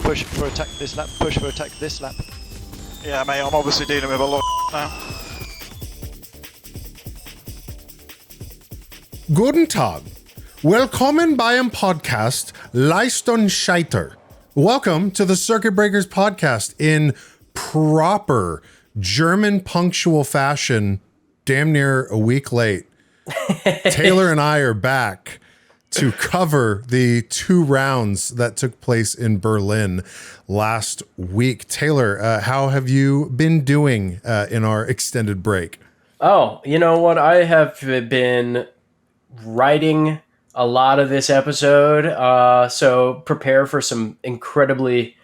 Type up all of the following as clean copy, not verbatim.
push for attack this lap, push for attack this lap. Yeah, mate, I'm obviously dealing with a lot now. Guten Tag. Willkommen beim Podcast Leistungsscheiter. Welcome to the Circuit Breakers podcast in proper German punctual fashion, damn near a week late. Taylor and I are back to cover the 2 rounds that took place in Berlin last week. Taylor, how have you been doing in our extended break? Oh, you know what? I have been writing a lot of this episode, so prepare for some incredibly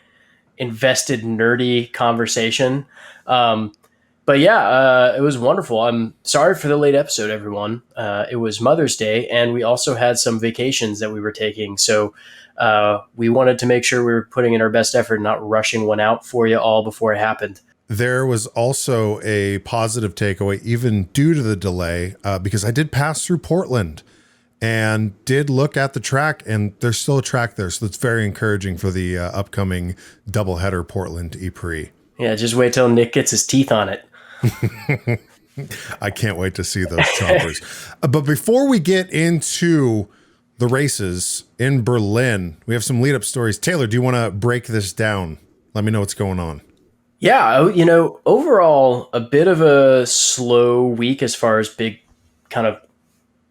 invested, nerdy conversation. But yeah, it was wonderful. I'm sorry for the late episode, everyone. It was Mother's Day, and we also had some vacations that we were taking. So we wanted to make sure we were putting in our best effort, not rushing one out for you all before it happened. There was also a positive takeaway, even due to the delay, because I did pass through Portland and did look at the track, and there's still a track there. So it's very encouraging for the upcoming doubleheader Portland E-Prix. Yeah, just wait till Nick gets his teeth on it. I can't wait to see those choppers. But before we get into the races in Berlin, we have some lead up stories. Taylor, do you want to break this down? Let me know what's going on. Yeah, you know, overall, a bit of a slow week as far as big kind of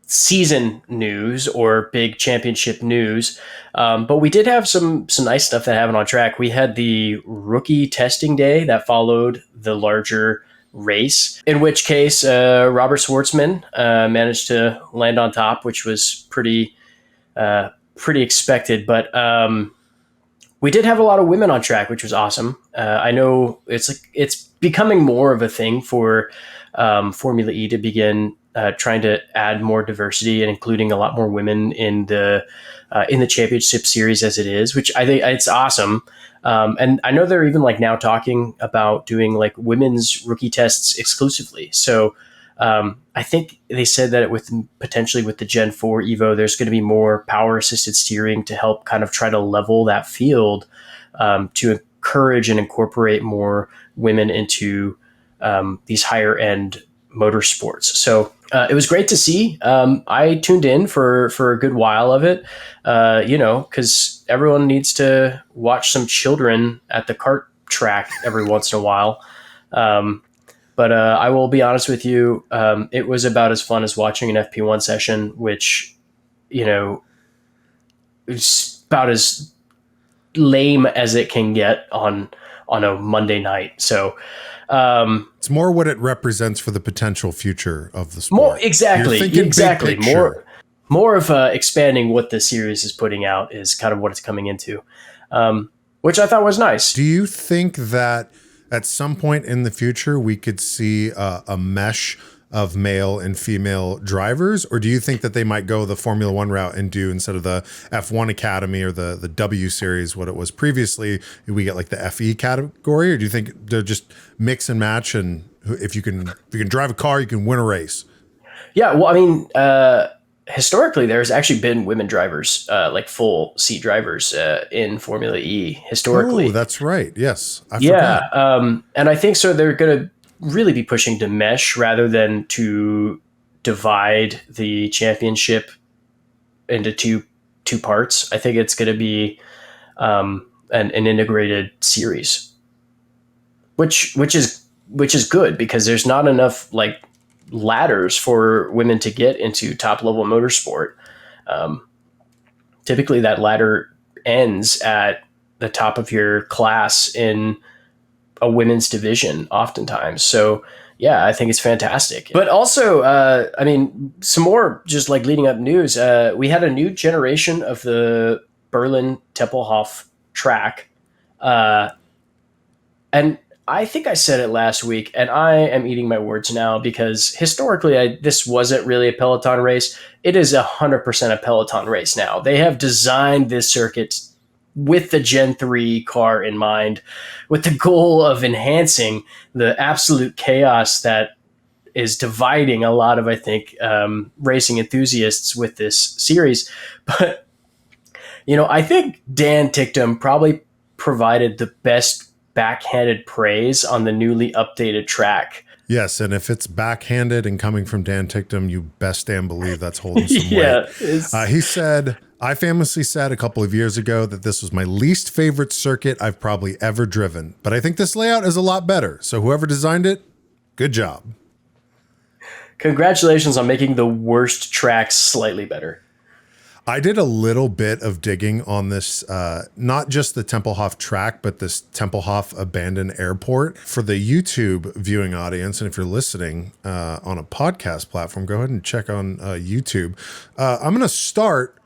season news or big championship news. But we did have some nice stuff that happened on track. We had the rookie testing day that followed the larger race, in which case Robert Schwartzman managed to land on top, which was pretty expected. But we did have a lot of women on track, which was awesome. I know it's becoming more of a thing for Formula E to begin trying to add more diversity and including a lot more women in the championship series as it is, which I think it's awesome. And I know they're even like now talking about doing like women's rookie tests exclusively. So I think they said that potentially with the Gen 4 Evo, there's going to be more power assisted steering to help kind of try to level that field, to encourage and incorporate more women into these higher end motorsports. So it was great to see. I tuned in for a good while of it, because everyone needs to watch some children at the kart track every once in a while. But I will be honest with you, it was about as fun as watching an FP1 session, which, is about as lame as it can get on a Monday night. So it's more what it represents for the potential future of the sport. More exactly. More of expanding what the series is putting out is kind of what it's coming into, which I thought was nice. Do you think that at some point in the future we could see a mesh of male and female drivers, or do you think that they might go the Formula One route and do, instead of the F1 Academy or the W series, what it was previously, we get like the FE category, or do you think they'll just mix and match, and if you can drive a car, you can win a race? Yeah, well, I mean, historically, there's actually been women drivers, like full seat drivers in Formula E historically. Oh, that's right. Yes. I forgot. And I think so they're going to really be pushing to mesh rather than to divide the championship into two parts. I think it's going to be an integrated series, which is good, because there's not enough like ladders for women to get into top level motorsport. Typically that ladder ends at the top of your class in a women's division oftentimes. So yeah, I think it's fantastic. But also, I mean, some more just like leading up news. We had a new generation of the Berlin Templehof track. And I think I said it last week, and I am eating my words now, because historically this wasn't really a Peloton race. It is 100% a Peloton race now. They have designed this circuit with the Gen 3 car in mind, with the goal of enhancing the absolute chaos that is dividing a lot of, I think, racing enthusiasts with this series. But, I think Dan Ticktum probably provided the best backhanded praise on the newly updated track. Yes, and if it's backhanded and coming from Dan Ticktum, you best damn believe that's holding some Yeah, weight. He said, I famously said a couple of years ago that this was my least favorite circuit I've probably ever driven, but I think this layout is a lot better. So whoever designed it, good job. Congratulations on making the worst tracks slightly better. I did a little bit of digging on this, not just the Templehof track, but this Templehof abandoned airport for the YouTube viewing audience. And if you're listening on a podcast platform, go ahead and check on YouTube. I'm going to start,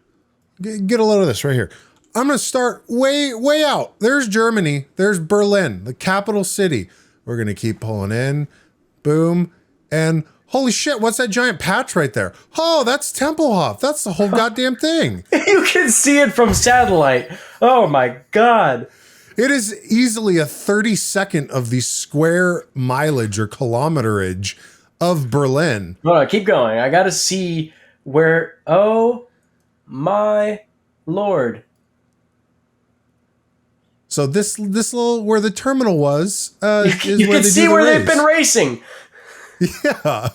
get a load of this right here. I'm going to start way out. There's Germany. There's Berlin, the capital city. We're going to keep pulling in. Boom. And holy shit, what's that giant patch right there? Oh, that's Templehof. That's the whole goddamn thing. You can see it from satellite. Oh my God. It is easily a 32nd of the square mileage or kilometerage of Berlin. Hold on, keep going. I got to see where, oh my Lord. So this little, where the terminal was, is You where can they see do the where race. they've been racing. Yeah.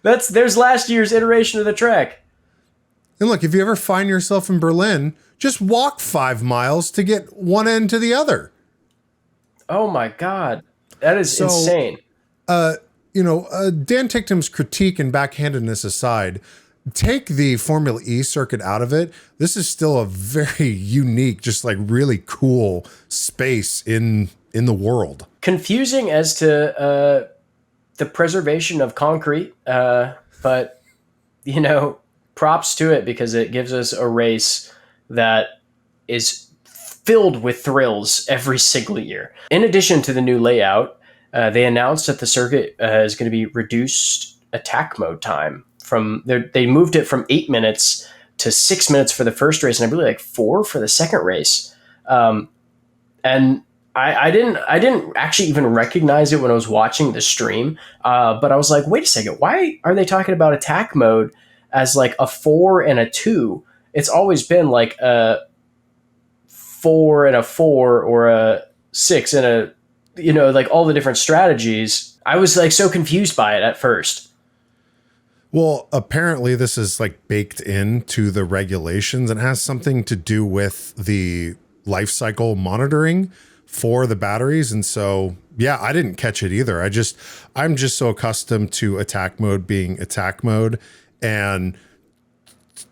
There's last year's iteration of the track. And look, if you ever find yourself in Berlin, just walk 5 miles to get one end to the other. Oh my God. That is insane. Dan Ticktum's critique and backhandedness aside, take the Formula E circuit out of it. This is still a very unique, just like really cool space in the world. Confusing as to the preservation of concrete, but props to it because it gives us a race that is filled with thrills every single year. In addition to the new layout, they announced that the circuit is going to be reduced attack mode time. They moved it from 8 minutes to 6 minutes for the first race, and I believe like 4 for the second race. And I didn't actually even recognize it when I was watching the stream, but I was like, wait a second, why are they talking about attack mode as like a 4 and a 2? It's always been like a 4 and a 4 or a 6 and a, like all the different strategies. I was like so confused by it at first. Well, apparently this is like baked into the regulations and has something to do with the life cycle monitoring for the batteries. And so, yeah, I didn't catch it either. I'm just so accustomed to attack mode being attack mode. And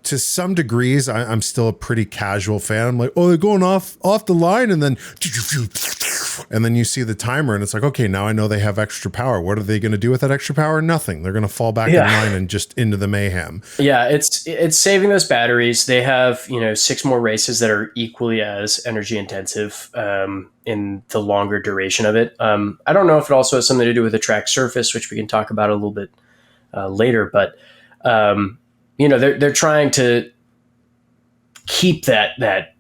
to some degrees, I'm still a pretty casual fan. I'm like, oh, they're going off the line. And then you see the timer and it's like, okay, now I know they have extra power. What are they going to do with that extra power? Nothing. They're going to fall back in line and just into the mayhem. Yeah, it's saving those batteries. They have, 6 more races that are equally as energy intensive in the longer duration of it. I don't know if it also has something to do with the track surface, which we can talk about a little bit later, but they're trying to keep that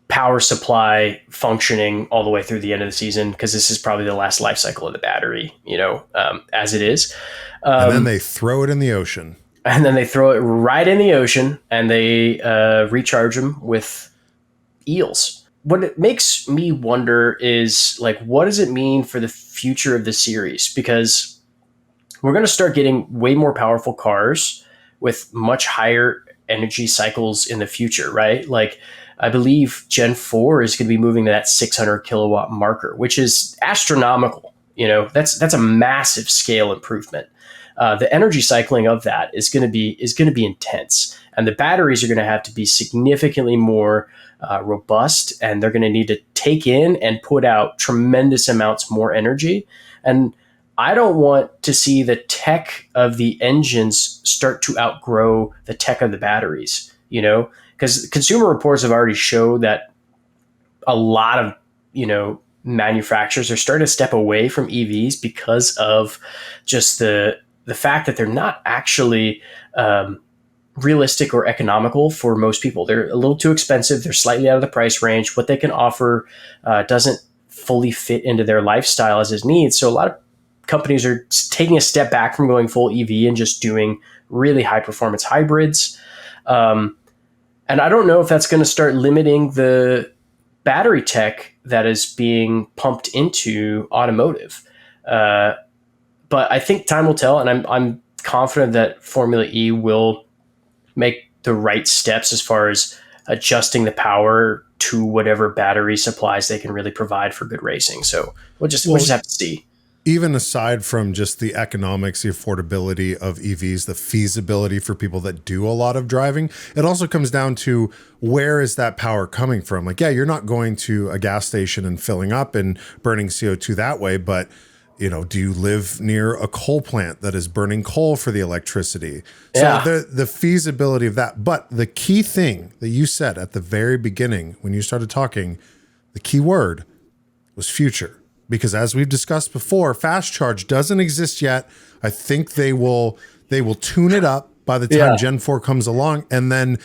power supply functioning all the way through the end of the season, because this is probably the last life cycle of the battery, as it is. And then they throw it in the ocean. And then they throw it right in the ocean and they recharge them with eels. What it makes me wonder is, like, what does it mean for the future of the series? Because we're going to start getting way more powerful cars with much higher energy cycles in the future, right? Like, I believe Gen 4 is going to be moving to that 600 kilowatt marker, which is astronomical. That's a massive scale improvement. The energy cycling of that is going to be intense, and the batteries are going to have to be significantly more robust, and they're going to need to take in and put out tremendous amounts more energy. And I don't want to see the tech of the engines start to outgrow the tech of the batteries, because consumer reports have already showed that a lot of, manufacturers are starting to step away from EVs because of just the fact that they're not actually realistic or economical for most people. They're a little too expensive. They're slightly out of the price range. What they can offer doesn't fully fit into their lifestyle as it needs. So a lot of companies are taking a step back from going full EV and just doing really high performance hybrids. And I don't know if that's going to start limiting the battery tech that is being pumped into automotive. But I think time will tell, and I'm confident that Formula E will make the right steps as far as adjusting the power to whatever battery supplies they can really provide for good racing. So we'll just have to see. Even aside from just the economics, the affordability of EVs, the feasibility for people that do a lot of driving, it also comes down to where is that power coming from? Like, yeah, you're not going to a gas station and filling up and burning CO2 that way, but do you live near a coal plant that is burning coal for the electricity? So the feasibility of that. But the key thing that you said at the very beginning when you started talking, the key word was future. Because as we've discussed before, fast charge doesn't exist yet. I think they will tune it up by the time Gen 4 comes along, and then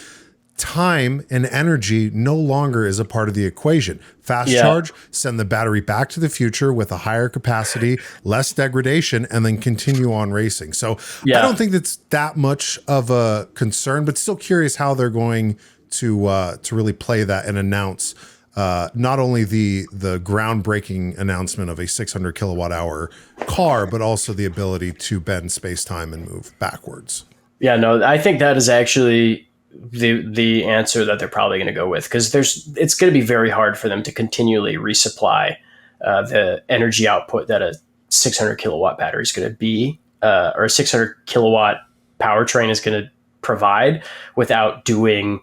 time and energy no longer is a part of the equation. Fast charge, send the battery back to the future with a higher capacity, less degradation, and then continue on racing. So I don't think that's that much of a concern, but still curious how they're going to really play that and announce not only the groundbreaking announcement of a 600 kilowatt hour car, but also the ability to bend space-time and move backwards. Yeah, no, I think that is actually the answer that they're probably going to go with, because it's going to be very hard for them to continually resupply the energy output that a 600 kilowatt battery is going to be, or a 600 kilowatt powertrain is going to provide without doing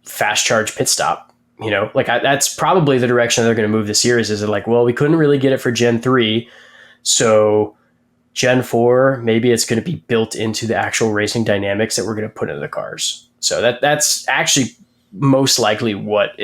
fast charge pit stop. That's probably the direction they're going to move the series. Is like, well, we couldn't really get it for Gen 3, so Gen 4, maybe it's going to be built into the actual racing dynamics that we're going to put into the cars. So that's actually most likely what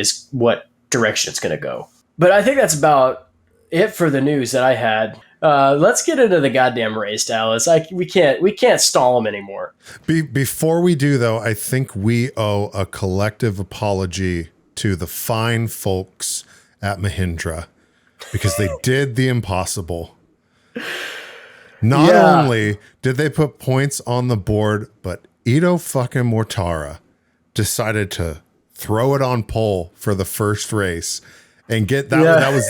direction it's going to go. But I think that's about it for the news that I had. Let's get into the goddamn race, Dallas. We can't stall them anymore. Before we do, though, I think we owe a collective apology to the fine folks at Mahindra, because they did the impossible. Not only did they put points on the board, but Ito fucking Mortara decided to throw it on pole for the first race and get that. That was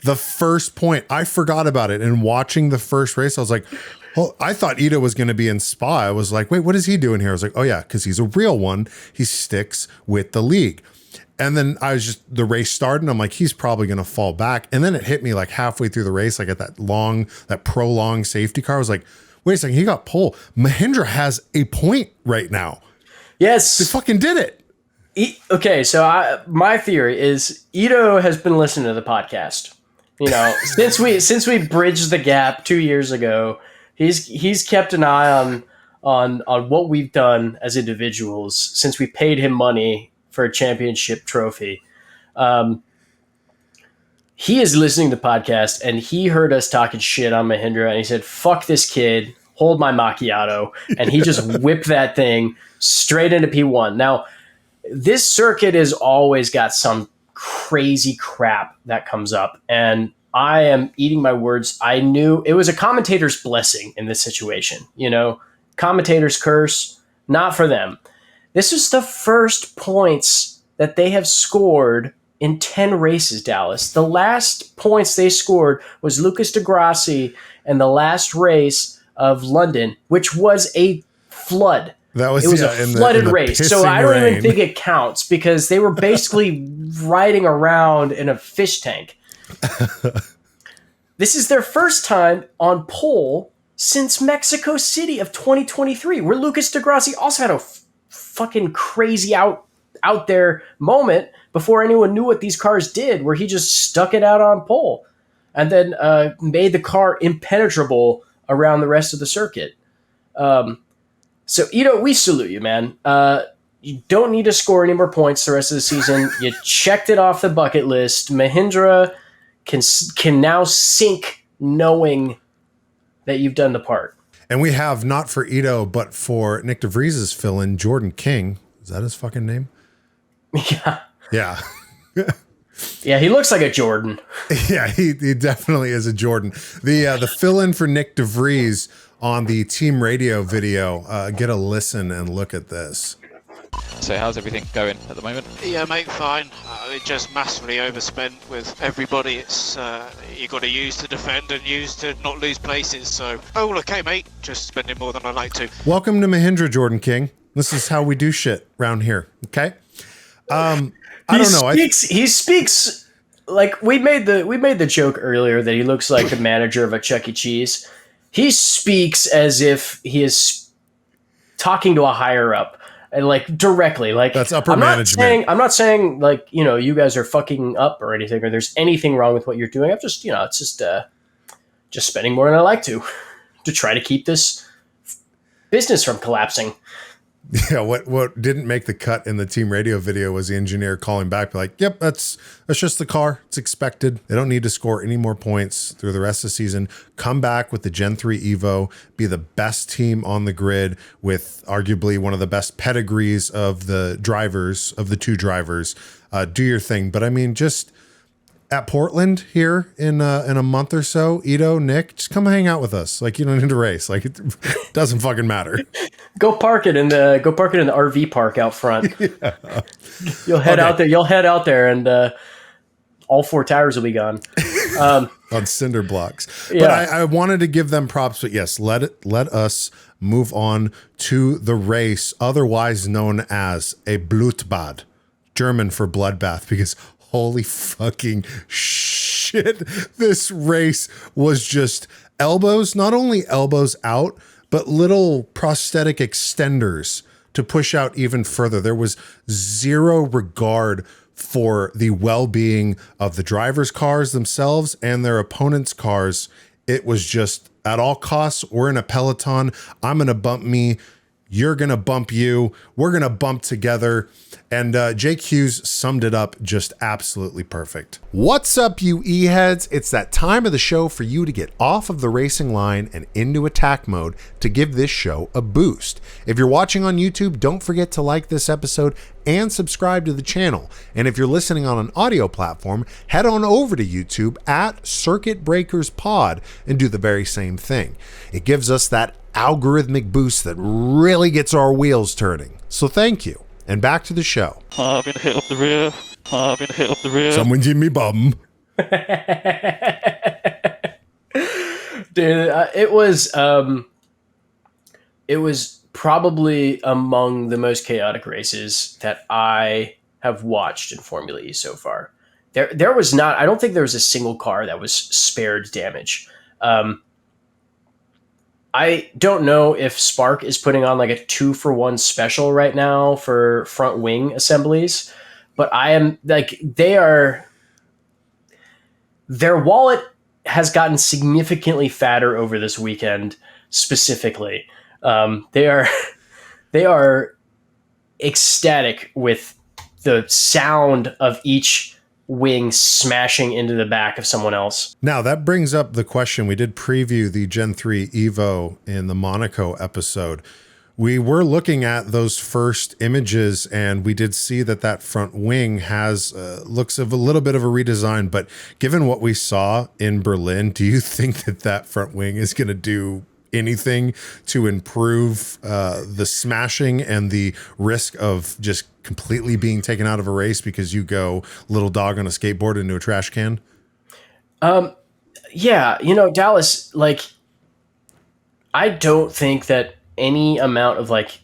the first point. I forgot about it. And watching the first race, I was like, oh, I thought Ito was going to be in Spa. I was like, wait, what is he doing here? I was like, oh yeah, because he's a real one. He sticks with the league. And then the race started and I'm like, he's probably going to fall back. And then it hit me like halfway through the race, like at that prolonged safety car. I was like, wait a second, he got pole. Mahindra has a point right now. Yes. They fucking did it. Okay, so my theory is Ito has been listening to the podcast. Since we bridged the gap 2 years ago, he's kept an eye on what we've done as individuals since we paid him money for a championship trophy. He is listening to the podcast, and he heard us talking shit on Mahindra, and he said, fuck this kid, hold my macchiato, and he just whipped that thing straight into P1. Now, this circuit has always got some crazy crap that comes up, and I am eating my words. I knew it was a commentator's blessing in this situation. Commentator's curse, not for them. This is the first points that they have scored in 10 races, Dallas. The last points they scored was Lucas de Grassi in the last race of London, which was a flood. It was a flooded race. So I don't even think it counts, because they were basically riding around in a fish tank. This is their first time on pole since Mexico City of 2023, where Lucas de Grassi also had a fucking crazy out there moment before anyone knew what these cars did, where he just stuck it out on pole and then made the car impenetrable around the rest of the circuit. So, we salute you, man. You don't need to score any more points the rest of the season. You checked it off the bucket list. Mahindra can now sink knowing that you've done the part. And we have, not for Ito, but for Nick DeVries' fill-in, Jordan King. Is that his fucking name? Yeah. Yeah. Yeah, he looks like a Jordan. Yeah, he definitely is a Jordan. The fill-in for Nick DeVries on the team radio video. Get a listen and look at this. So how's everything going at the moment? Yeah, mate, fine. It just massively overspent with everybody. It's you got to use to defend and use to not lose places. So, all okay, mate. Just spending more than I like to. Welcome to Mahindra, Jordan King. This is how we do shit around here. Okay. I don't know. He speaks like we made the joke earlier that he looks like the manager of a Chuck E. Cheese. He speaks as if he is talking to a higher up. And like directly, like that's upper management. I'm not saying like, you know, you guys are fucking up or anything, or there's anything wrong with what you're doing. I'm just, you know, it's just spending more than I like to try to keep this business from collapsing. Yeah, what didn't make the cut in the team radio video was the engineer calling back, like, yep, that's just the car. It's expected. They don't need to score any more points through the rest of the season. Come back with the Gen 3 Evo, be the best team on the grid with arguably one of the best pedigrees of the drivers, of the two drivers. Do your thing. But I mean, just at Portland here in a month or so, Ito, Nick, just come hang out with us. Like, you don't need to race. Like, it doesn't fucking matter. Go park it in the RV park out front. Yeah. You'll head out there. You'll head out there, and all four tires will be gone on cinder blocks. Yeah. But I wanted to give them props. But yes, let us move on to the race, otherwise known as a BLOODBATH, German for bloodbath, because holy fucking shit, this race was just elbows, not only elbows out, but little prosthetic extenders to push out even further. There was zero regard for the well-being of the drivers' cars themselves and their opponents' cars. It was just at all costs, we're in a peloton. I'm going to bump me. You're going to bump you. We're going to bump together. And Jake Hughes summed it up just absolutely perfect. What's up, you E-heads? It's that time of the show for you to get off of the racing line and into attack mode to give this show a boost. If you're watching on YouTube, don't forget to like this episode and subscribe to the channel. And if you're listening on an audio platform, head on over to YouTube at Circuit Breakers Pod and do the very same thing. It gives us that algorithmic boost that really gets our wheels turning. So thank you. And back to the show. I've been hit up the rear. I've been hit up the rear. Someone's in me bum. Dude, it was probably among the most chaotic races that I have watched in Formula E so far. There was not, I don't think there was a single car that was spared damage. I don't know if Spark is putting on like a 2-for-1 special right now for front wing assemblies, but I am like, their wallet has gotten significantly fatter over this weekend. Specifically, they are ecstatic with the sound of each wing smashing into the back of someone else. Now that brings up the question. We did preview the Gen 3 Evo in the Monaco episode. We were looking at those first images and we did see that front wing has looks of a little bit of a redesign, but given what we saw in Berlin, do you think that front wing is going to do anything to improve the smashing and the risk of just completely being taken out of a race because you go little dog on a skateboard into a trash can? Yeah, you know, Dallas, like, I don't think that any amount of like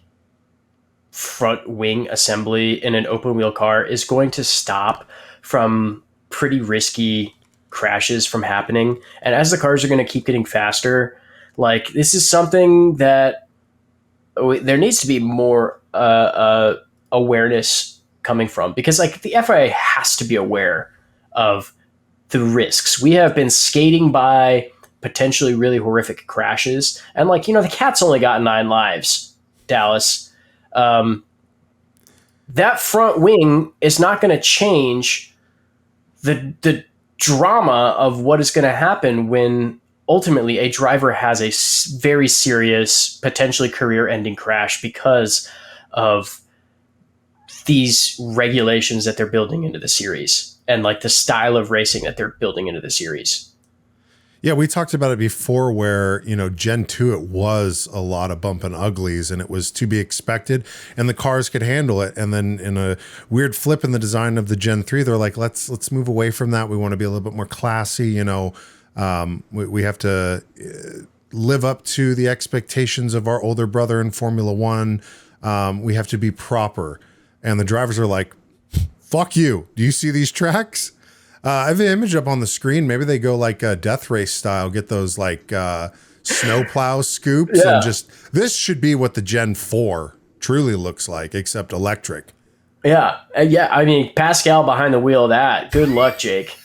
front wing assembly in an open wheel car is going to stop from pretty risky crashes from happening. And as the cars are going to keep getting faster, like, this is something that there needs to be more awareness coming from, because like the FIA has to be aware of the risks. We have been skating by potentially really horrific crashes, and like, you know, the cat's only got 9 lives, Dallas. That front wing is not going to change the drama of what is going to happen when ultimately a driver has a very serious, potentially career-ending crash because of these regulations that they're building into the series and like the style of racing that they're building into the series. Yeah, we talked about it before where, Gen 2, it was a lot of bump and uglies and it was to be expected and the cars could handle it. And then in a weird flip in the design of the Gen 3, they're like, let's move away from that. We want to be a little bit more classy, we have to live up to the expectations of our older brother in Formula One. We have to be proper. And the drivers are like, fuck you. Do you see these tracks? I have an image up on the screen. Maybe they go like death race style, get those like snow plow scoops and this should be what the Gen 4 truly looks like, except electric. Yeah. Yeah. I mean, Pascal behind the wheel of that. Good luck, Jake.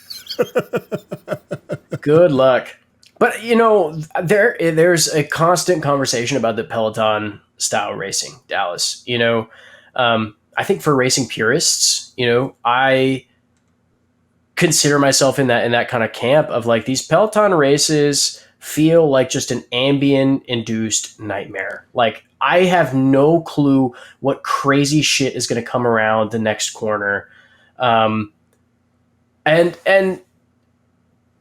Good luck. But, there's a constant conversation about the Peloton style racing, Dallas. I think for racing purists, I consider myself in that kind of camp of like these Peloton races feel like just an ambient induced nightmare. Like I have no clue what crazy shit is going to come around the next corner. And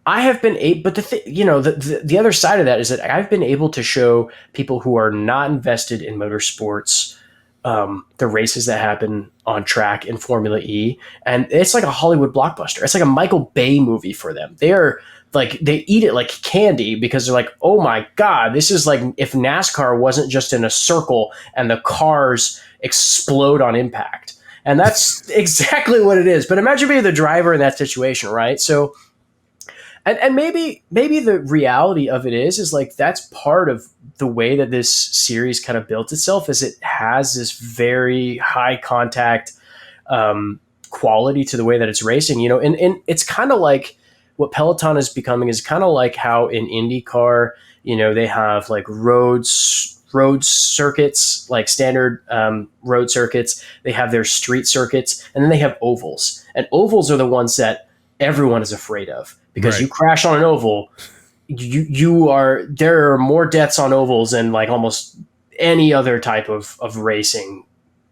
I have been able, but the other side of that is that I've been able to show people who are not invested in motorsports the races that happen on track in Formula E, and it's like a Hollywood blockbuster. It's like a Michael Bay movie for them. They're like, they eat it like candy because they're like, oh my God, this is like if NASCAR wasn't just in a circle and the cars explode on impact. And that's exactly what it is. But imagine being the driver in that situation, right? So, and maybe the reality of it is like that's part of the way that this series kind of built itself, is it has this very high contact quality to the way that it's racing, and it's kind of like what Peloton is becoming is kind of like how in IndyCar, they have like road circuits, like standard road circuits. They have their street circuits, and then they have ovals, and ovals are the ones that everyone is afraid of. Because you crash on an oval, there are more deaths on ovals than like almost any other type of racing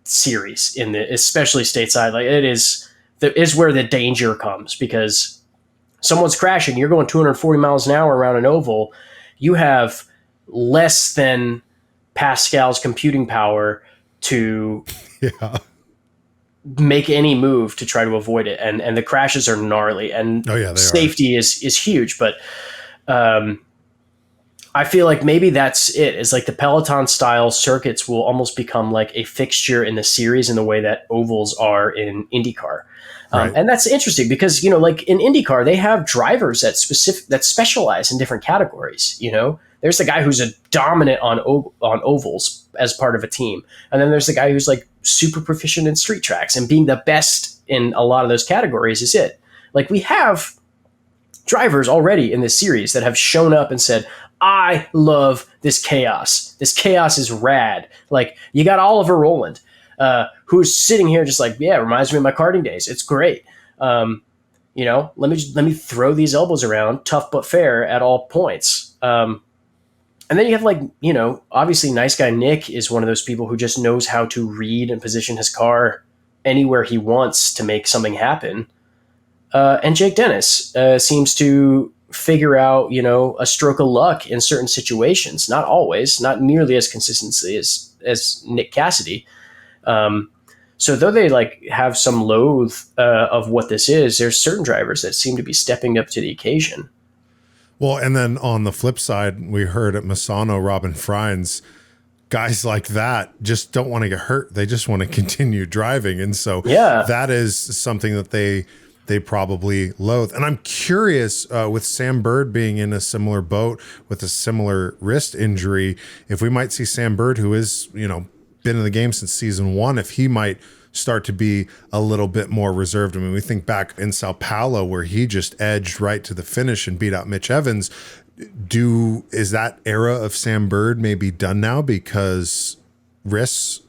series especially stateside. Like it is where the danger comes, because someone's crashing, you're going 240 miles an hour around an oval. You have less than Pascal's computing power to make any move to try to avoid it, and the crashes are gnarly, and safety is huge. But I feel like maybe that's it. Is like the Peloton style circuits will almost become like a fixture in the series in the way that ovals are in IndyCar. And that's interesting because, like in IndyCar, they have drivers that specialize in different categories. There's the guy who's a dominant on ovals as part of a team. And then there's the guy who's like super proficient in street tracks, and being the best in a lot of those categories is it. Like we have drivers already in this series that have shown up and said, I love this chaos. This chaos is rad. Like you got Oliver Rowland, who's sitting here just like, yeah, it reminds me of my karting days. It's great. Let me throw these elbows around, tough but fair at all points. And then you have like, obviously nice guy Nick is one of those people who just knows how to read and position his car anywhere he wants to make something happen. And Jake Dennis seems to figure out, a stroke of luck in certain situations. Not always, not nearly as consistently as Nick Cassidy. So though they like have some loathe of what this is, there's certain drivers that seem to be stepping up to the occasion. Well, and then on the flip side, we heard at Misano, Robin Friends, guys like that just don't want to get hurt. They just want to continue driving. And so that is something that they probably loathe. And I'm curious, with Sam Bird being in a similar boat with a similar wrist injury, if we might see Sam Bird, who is, been in the game since season 1, if he might start to be a little bit more reserved. I mean, we think back in Sao Paulo where he just edged right to the finish and beat out Mitch Evans. Is that era of Sam Bird maybe done now because wrist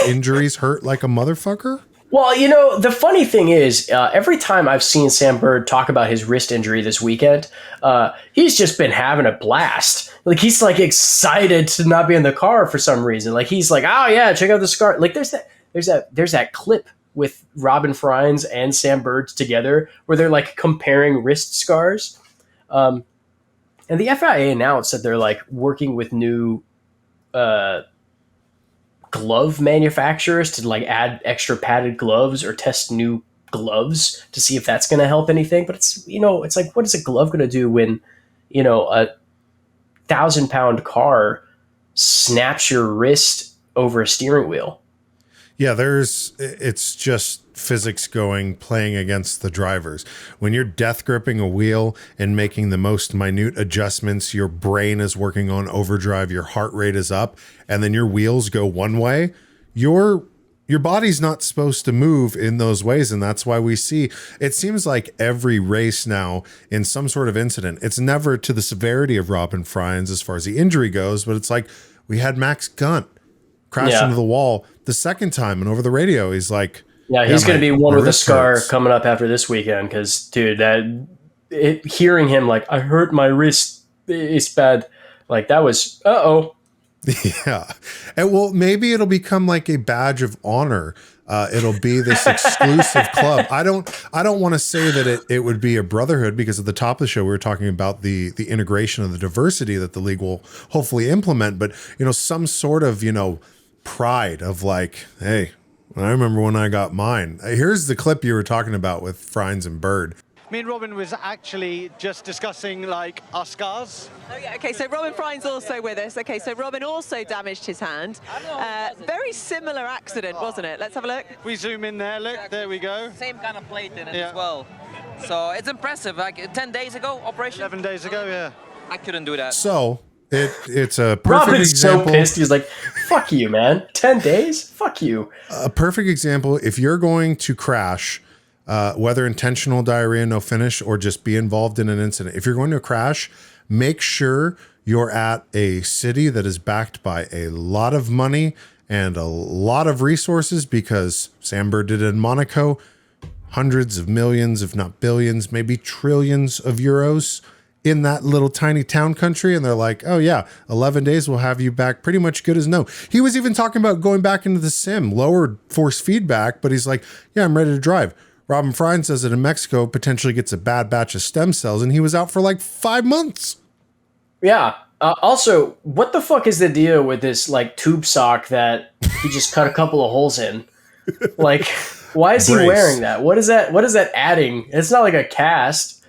injuries hurt like a motherfucker? Well, the funny thing is, every time I've seen Sam Bird talk about his wrist injury this weekend, he's just been having a blast. Like he's like excited to not be in the car for some reason. Like he's like, oh yeah, check out the scar. Like there's that clip with Robin Friends and Sam Bird together where they're like comparing wrist scars. And the FIA announced that they're like working with new glove manufacturers to like add extra padded gloves or test new gloves to see if that's going to help anything. But it's, it's like, what is a glove going to do when, a 1,000-pound car snaps your wrist over a steering wheel? Yeah, it's just physics playing against the drivers. When you're death gripping a wheel and making the most minute adjustments, your brain is working on overdrive, your heart rate is up, and then your wheels go one way, your body's not supposed to move in those ways. And that's why we see, it seems like every race now in some sort of incident, it's never to the severity of Robin Frijns as far as the injury goes, but it's like we had Max Gunt crash into the wall the second time, and over the radio he's like, he's going to be one with a scar coming up after this weekend, because dude, hearing him like, I hurt my wrist, it's bad, like that was yeah. And well, maybe it'll become like a badge of honor. It'll be this exclusive club. I don't want to say that it would be a brotherhood, because at the top of the show we were talking about the integration of the diversity that the league will hopefully implement, but some sort of pride of like, hey, I remember when I got mine. Here's the clip you were talking about with Frijns and Bird. Me and Robin was actually just discussing like our scars. Oh yeah, okay, so Robin Frijns also with us. Okay, so Robin also damaged his hand. Very similar accident, wasn't it? Let's have a look. We zoom in there, look, there we go. Same kind of plate in it as well. So it's impressive, like 10 days ago, operation? 11 days ago, yeah. I couldn't do that. So it's a perfect Robin's example. so pissed. He's like, fuck you, man. 10 days? Fuck you. A perfect example. If you're going to crash, whether intentional diarrhea, no finish, or just be involved in an incident, if you're going to crash, make sure you're at a city that is backed by a lot of money and a lot of resources, because Sam Bird did it in Monaco, hundreds of millions, if not billions, maybe trillions of euros in that little tiny town country. And they're like, oh yeah, 11 days will have you back pretty much good as no. He was even talking about going back into the sim, lowered force feedback, but he's like, yeah, I'm ready to drive. Robin Frijns says that in Mexico potentially gets a bad batch of stem cells, and he was out for like 5 months. Yeah. Also, what the fuck is the deal with this like tube sock that he just cut a couple of holes in? Like, why is he wearing that? What is that? What is that adding? It's not like a cast.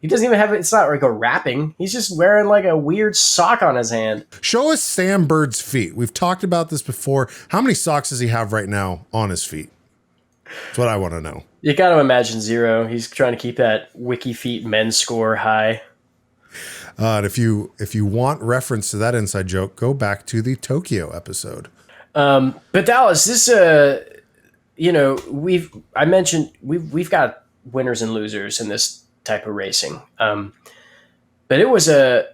He doesn't even have it. It's not like a wrapping. He's just wearing like a weird sock on his hand. Show us Sam Bird's feet. We've talked about this before. How many socks does he have right now on his feet? That's what I want to know. You got to imagine 0. He's trying to keep that Wiki Feet men's score high. And if you want reference to that inside joke, go back to the Tokyo episode. But Dallas, this we've got winners and losers in this type of racing. But it was a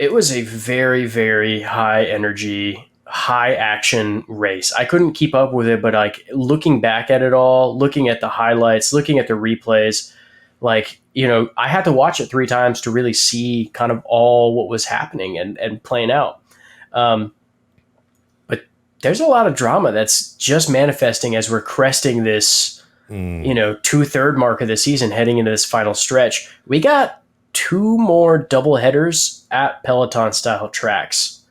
very, very high energy, high action race. I couldn't keep up with it, but like looking back at it all, looking at the highlights, looking at the replays, like, I had to watch it 3 times to really see kind of all what was happening and playing out. But there's a lot of drama that's just manifesting as we're cresting this, 2/3 mark of the season, heading into this final stretch. We got 2 more double headers at Peloton style tracks.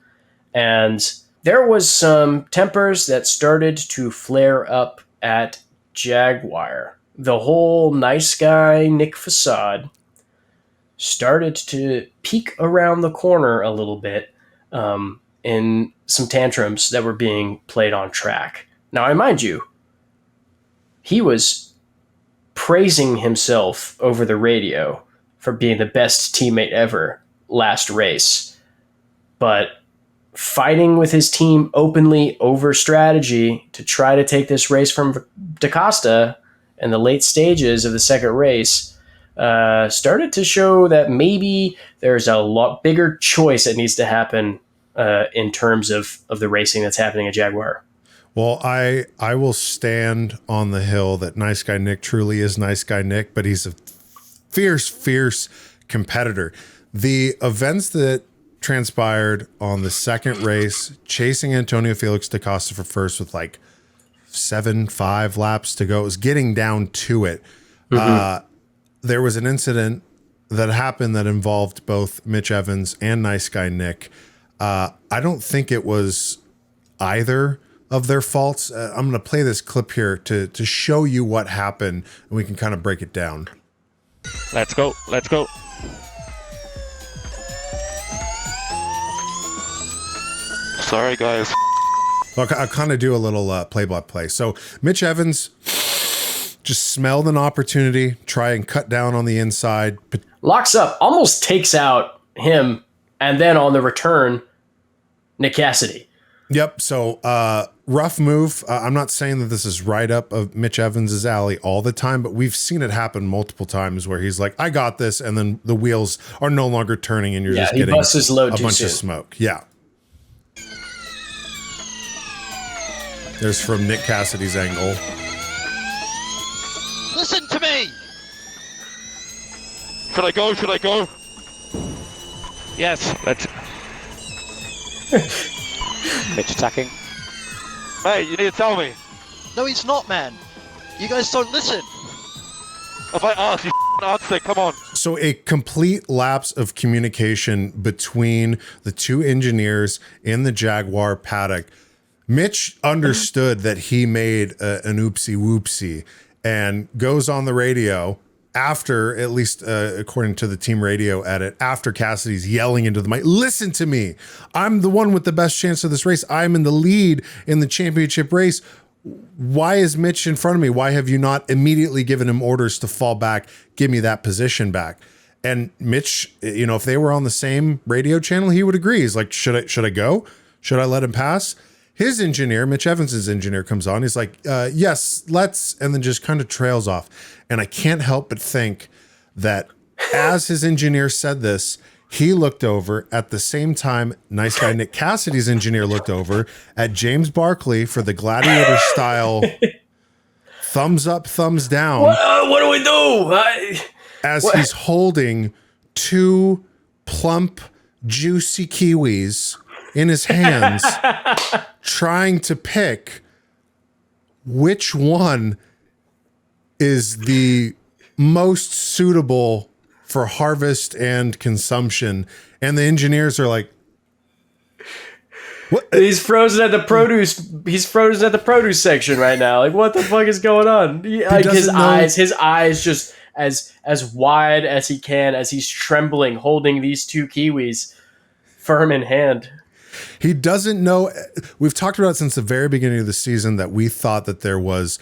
And there was some tempers that started to flare up at Jaguar. The whole nice guy Nick facade started to peek around the corner a little bit in some tantrums that were being played on track. Now, I mind you, he was praising himself over the radio for being the best teammate ever last race, but fighting with his team openly over strategy to try to take this race from DaCosta in the late stages of the second race started to show that maybe there's a lot bigger choice that needs to happen in terms of the racing that's happening at Jaguar. Well, I will stand on the hill that Nice Guy Nick truly is Nice Guy Nick, but he's a fierce competitor. The events that transpired on the second race, chasing Antonio Felix da Costa for first with like 5 laps to go, it was getting down to it. There was an incident that happened that involved both Mitch Evans and Nice Guy Nick, I don't think it was either of their faults. I'm going to play this clip here to show you what happened, and we can kind of break it down. Let's go. Let's go. Sorry, guys. Look, I'll kind of do a little play-by-play. So Mitch Evans just smelled an opportunity, try and cut down on the inside. Locks up, almost takes out him, and then on the return, Nick Cassidy. Yep. So rough move. I'm not saying that this is right up of Mitch Evans's alley all the time, but we've seen it happen multiple times where he's like, I got this. And then the wheels are no longer turning and you're just getting busts his load a too bunch soon. of smoke. Yeah. There's from Nick Cassidy's angle. Listen to me! Should I go? Should I go? Yes. Let's. Mitch attacking. Hey, you need to tell me. No, he's not, man. You guys don't listen. If I ask, you answer. Come on. So a complete lapse of communication between the two engineers in the Jaguar paddock. Mitch understood that he made an oopsie whoopsie and goes on the radio after, at least according to the team radio edit, after Cassidy's yelling into the mic, listen to me. I'm the one with the best chance of this race. I'm in the lead in the championship race. Why is Mitch in front of me? Why have you not immediately given him orders to fall back? Give me that position back. And Mitch, you know, if they were on the same radio channel, he would agree. He's like, should I go? Should I let him pass? His engineer, Mitch Evans's engineer, comes on. He's like, yes, let's, and then just kind of trails off. And I can't help but think that as his engineer said this, he looked over at the same time Nice Guy Nick Cassidy's engineer looked over at James Barkley for the gladiator style thumbs up, thumbs down. What do we do? As he's holding two plump, juicy kiwis in his hands, trying to pick which one is the most suitable for harvest and consumption. And the engineers are like, what? He's frozen at the produce. He's frozen at the produce section right now. Like, what the fuck is going on? Like his eyes just as wide as he can as he's trembling, holding these two kiwis firm in hand. He doesn't know. We've talked about it since the very beginning of the season that we thought that there was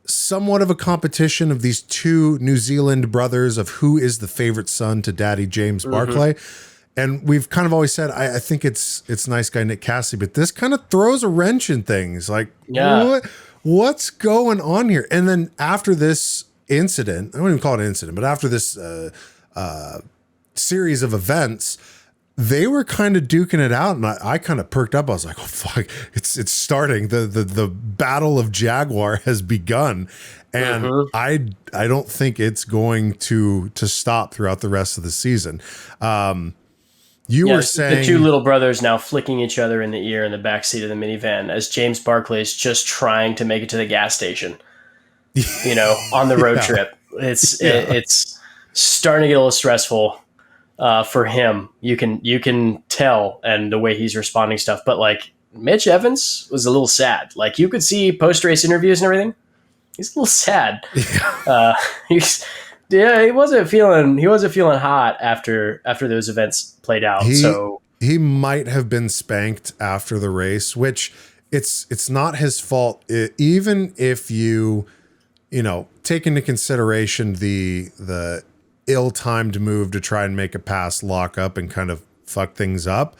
somewhat of a competition of these two New Zealand brothers of who is the favorite son to Daddy James Barclay. And we've kind of always said, I think it's Nice Guy Nick Cassidy, but this kind of throws a wrench in things. Like, what's going on here? And then after this incident, I don't even call it an incident, but after this series of events, they were kind of duking it out, and I kind of perked up. I was like, "Oh fuck, it's starting. The battle of Jaguar has begun," and I don't think it's going to stop throughout the rest of the season. You were saying the two little brothers now flicking each other in the ear in the backseat of the minivan as James Barclay is just trying to make it to the gas station. You know, on the road trip, it's starting to get a little stressful. For him, you can tell, and the way he's responding stuff. But like Mitch Evans was a little sad. Like you could see post race interviews and everything. He's a little sad. He wasn't feeling hot after those events played out. He might have been spanked after the race, which it's not his fault. Even if you take into consideration the ill-timed move to try and make a pass lock up and kind of fuck things up.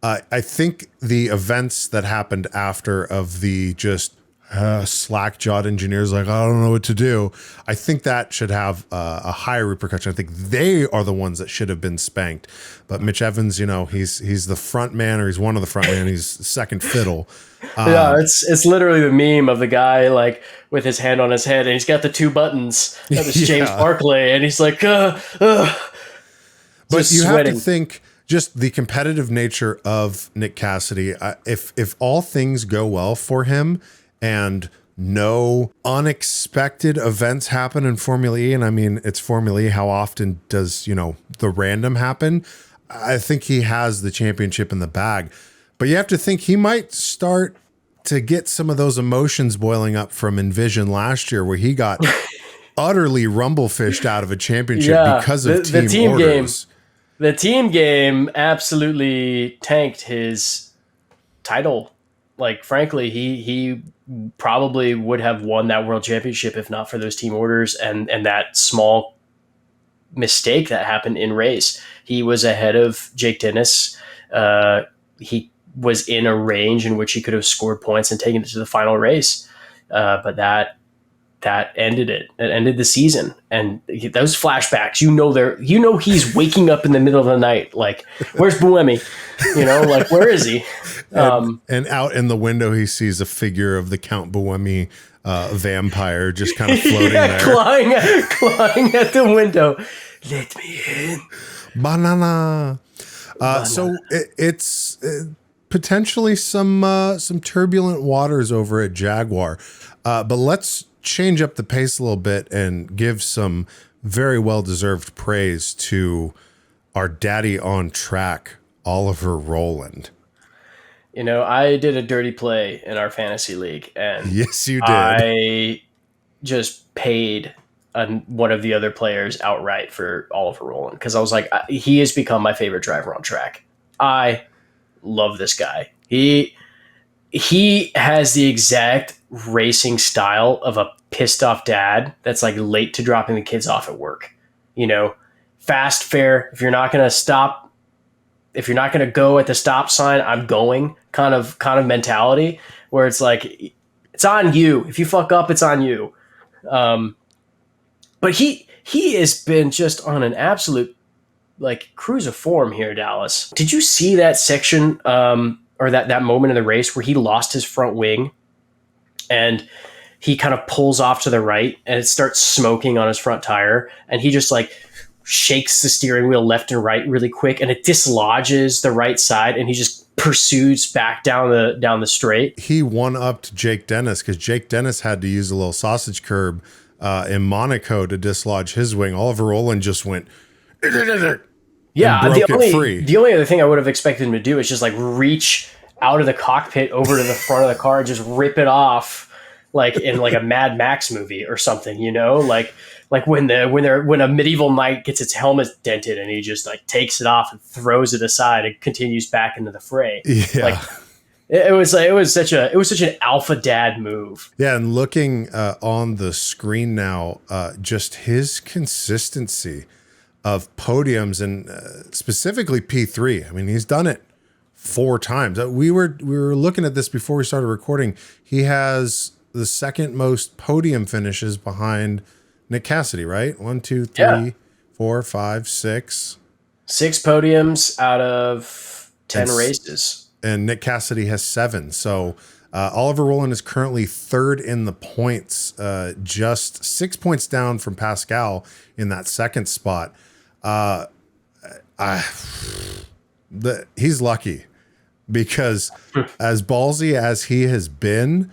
I think the events that happened after of the just slack-jawed engineers like, I don't know what to do. I think that should have a higher repercussion. I think they are the ones that should have been spanked. But Mitch Evans, he's the front man, or he's one of the front man. He's second fiddle. It's literally the meme of the guy like with his hand on his head, and he's got the two buttons. That was James Barclay, and he's like, But you have to think just the competitive nature of Nick Cassidy. If all things go well for him, and no unexpected events happen in Formula E. And I mean, it's Formula E. How often does, the random happen? I think he has the championship in the bag. But you have to think he might start to get some of those emotions boiling up from Envision last year, where he got utterly rumble-fished out of a championship because of the team orders. game. The team game absolutely tanked his title. Like, frankly, he probably would have won that world championship if not for those team orders and that small mistake that happened in race. He was ahead of Jake Dennis. He was in a range in which he could have scored points and taken it to the final race. But that ended it. It ended the season. And those flashbacks, he's waking up in the middle of the night. Like, where's Buemi? Like, where is he? And out in the window, he sees a figure of the Count Buemi vampire just kind of floating there. Clawing at the window. Let me in. Banana. So it's potentially some turbulent waters over at Jaguar. But let's change up the pace a little bit and give some very well-deserved praise to our daddy on track, Oliver Rowland. I did a dirty play in our fantasy league, and yes, you did. I just paid one of the other players outright for Oliver Rowland because I was like, he has become my favorite driver on track. I love this guy. He has the exact racing style of a pissed off dad that's like late to dropping the kids off at work. Fast, fair. If you're not going to stop, if you're not going to go at the stop sign, I'm going kind of mentality where it's like, it's on you. If you fuck up, it's on you. But he has been just on an absolute like cruise of form here, Dallas. Did you see that section or that moment in the race where he lost his front wing and he kind of pulls off to the right and it starts smoking on his front tire and he just like shakes the steering wheel left and right really quick and it dislodges the right side and he just pursues back down the straight. He one-upped Jake Dennis because Jake Dennis had to use a little sausage curb in Monaco to dislodge his wing. Oliver Rowland just went yeah, the only other thing I would have expected him to do is just like reach out of the cockpit over to the front of the car and just rip it off like in like a Mad Max movie or something, like when a medieval knight gets its helmet dented and he just like takes it off and throws it aside and continues back into the fray. Yeah. Like it was such an alpha dad move. Yeah, and looking on the screen now, just his consistency of podiums and specifically P3. I mean, he's done it 4 times. We were looking at this before we started recording. He has the second most podium finishes behind Nick Cassidy, right? 1, 2, 3, 4, 5, 6. 6 podiums out of 10 races. And Nick Cassidy has 7. So Oliver Rowland is currently 3rd in the points, just 6 points down from Pascal in that second spot. He's lucky because as ballsy as he has been,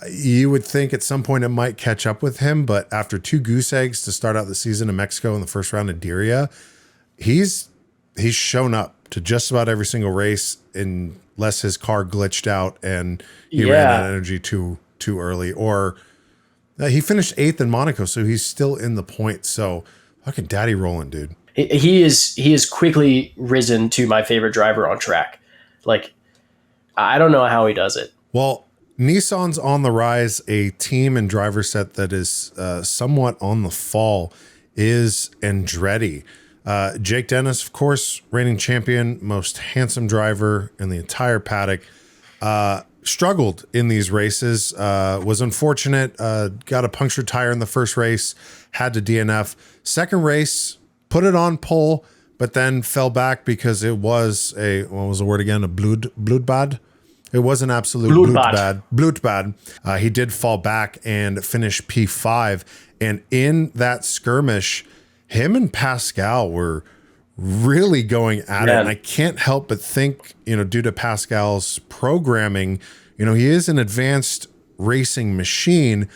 you would think at some point it might catch up with him. But after 2 goose eggs to start out the season in Mexico in the first round of Diria, he's shown up to just about every single race unless his car glitched out and he ran out of energy too early, or he finished 8th in Monaco, so he's still in the points. So fucking daddy Rowland, dude. He is quickly risen to my favorite driver on track. Like, I don't know how he does it. Well, Nissan's on the rise. A team and driver set that is somewhat on the fall is Andretti. Jake Dennis, of course, reigning champion, most handsome driver in the entire paddock. Struggled in these races, was unfortunate, got a punctured tire in the first race, had to DNF. Second race, put it on pole, but then fell back because it was what was the word again? A bloodbad? It was an absolute bloodbad. He did fall back and finish P5. And in that skirmish, him and Pascal were really going at it. And I can't help but think, due to Pascal's programming, he is an advanced racing machine.